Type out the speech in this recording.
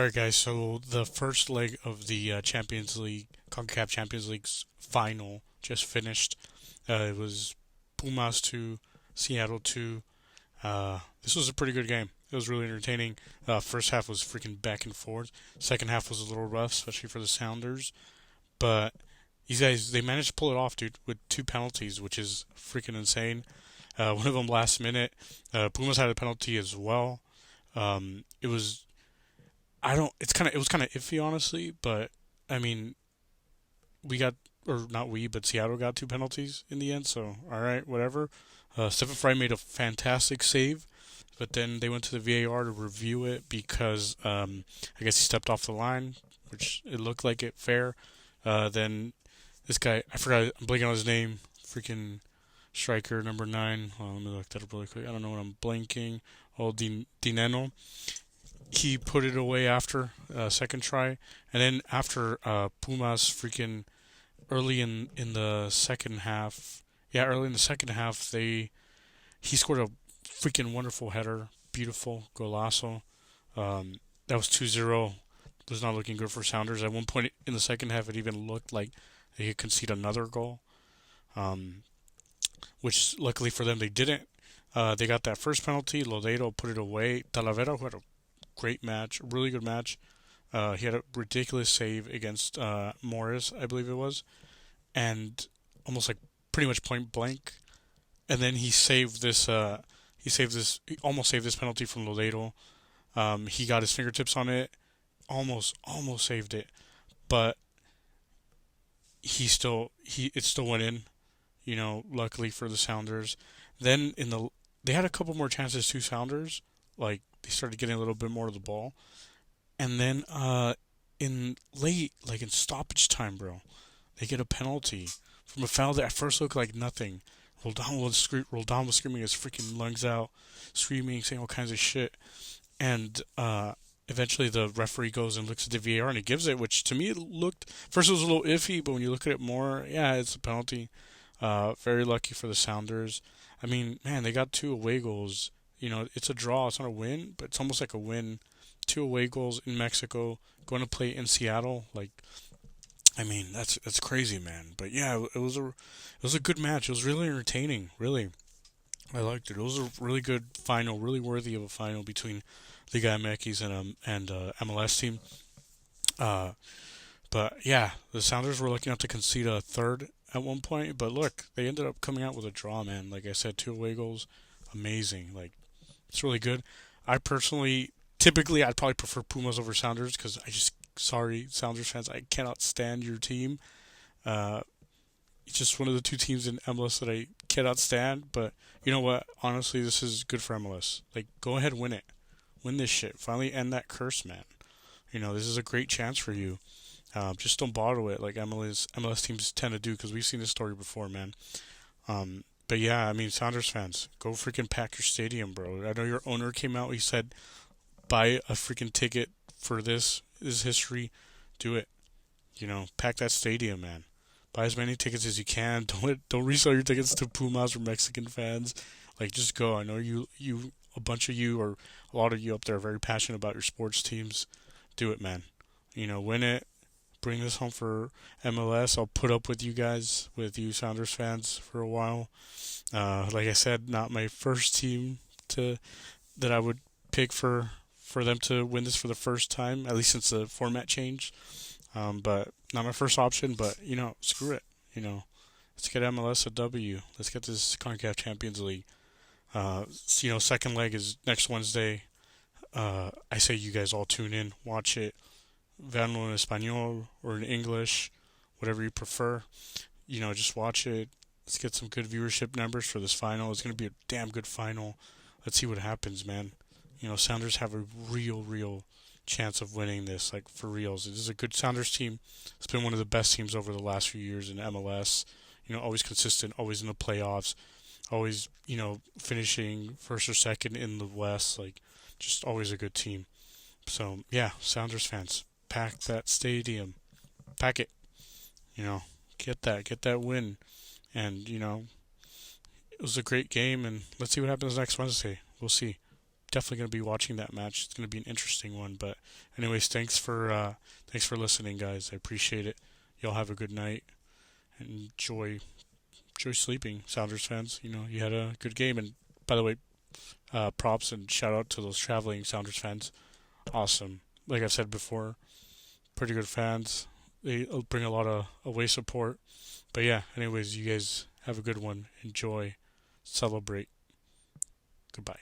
Alright, guys, so the first leg of the Champions League, CONCACAF Champions League's final just finished. It was Pumas 2, Seattle 2. This was a pretty good game. It was really entertaining. First half was freaking back and forth. Second half was a little rough, especially for the Sounders. But these guys, they managed to pull it off, dude, with two penalties, which is freaking insane. One of them last minute. Pumas had a penalty as well. It was I don't. It was kind of iffy, honestly. But I mean, we got, or not we, but Seattle got two penalties in the end. So all right, whatever. Stephen Fry made a fantastic save, but then they went to the VAR to review it because I guess he stepped off the line, which it looked like it fair. Then this guy, I forgot, I'm blanking on his name. Freaking striker number 9. Let me look that up really quick. I don't know what I'm blanking. Oh, Dineno, he put it away after second try, and then after Pumas freaking early in the second half, yeah, early in the second half, he scored a freaking wonderful header, beautiful golazo. That was 2-0. Was not looking good for Sounders. At one point in the second half, it even looked like they could concede another goal, um, which luckily for them they didn't. They got that first penalty. Lodeiro put it away. Talavera, who had a great match, really good match. He had a ridiculous save against Morris, I believe it was, and almost like pretty much point blank. And then he saved this. He almost saved this penalty from Lodeiro. He got his fingertips on it, almost saved it, but it still went in. Luckily for the Sounders. Then they had a couple more chances to Sounders. Like they started getting a little bit more of the ball, and then in late, like in stoppage time, bro, they get a penalty from a foul that at first looked like nothing. Roldan was screaming his freaking lungs out, screaming, saying all kinds of shit, and eventually the referee goes and looks at the VAR and he gives it, which to me it looked first it was a little iffy, but when you look at it more, yeah, it's a penalty. Very lucky for the Sounders. I mean, man, they got two away goals. It's a draw. It's not a win, but it's almost like a win. Two away goals in Mexico, going to play in Seattle. Like, I mean, that's crazy, man. But yeah, it was a good match. It was really entertaining. Really, I liked it. It was a really good final, really worthy of a final between Liga MX and MLS team. Uh, but yeah, the Sounders were looking up to concede a third at one point, but look, they ended up coming out with a draw, man. Like I said, two away goals, amazing. Like it's really good. I personally, typically, I'd probably prefer Pumas over Sounders because sorry, Sounders fans, I cannot stand your team. Uh, it's just one of the two teams in MLS that I cannot stand. But you know what? Honestly, this is good for MLS. Like, go ahead, win it, win this shit. Finally, end that curse, man. This is a great chance for you. Just don't bottle it like MLS teams tend to do because we've seen this story before, man. But yeah, I mean, Sounders fans, go freaking pack your stadium, bro. I know your owner came out. He said, buy a freaking ticket for this history. Do it. Pack that stadium, man. Buy as many tickets as you can. Don't resell your tickets to Pumas or Mexican fans. Like, just go. I know a bunch of you or a lot of you up there are very passionate about your sports teams. Do it, man. Win it. Bring this home for MLS. I'll put up with you Sounders fans for a while. Like I said, not my first team that I would pick for them to win this for the first time, at least since the format changed. But not my first option. But screw it. Let's get MLS a W. Let's get this CONCACAF Champions League. Second leg is next Wednesday. I say you guys all tune in, watch it. Veanlo in Espanol or in English, whatever you prefer. Just watch it. Let's get some good viewership numbers for this final. It's going to be a damn good final. Let's see what happens, man. Sounders have a real chance of winning this, like for reals. This is a good Sounders team. It's been one of the best teams over the last few years in MLS. Always consistent, always in the playoffs, always, finishing first or second in the West. Like, just always a good team. So, yeah, Sounders fans, pack that stadium. Pack it. Get that win. And, it was a great game, and let's see what happens next Wednesday. We'll see. definitely going to be watching that match. It's going to be an interesting one. But anyways, thanks for listening, guys. I appreciate it. Y'all have a good night and enjoy sleeping, Sounders fans. You had a good game. And by the way, props and shout out to those traveling Sounders fans. Awesome. Like I've said before, pretty good fans. They bring a lot of away support. But yeah, anyways, you guys have a good one. Enjoy. Celebrate. Goodbye.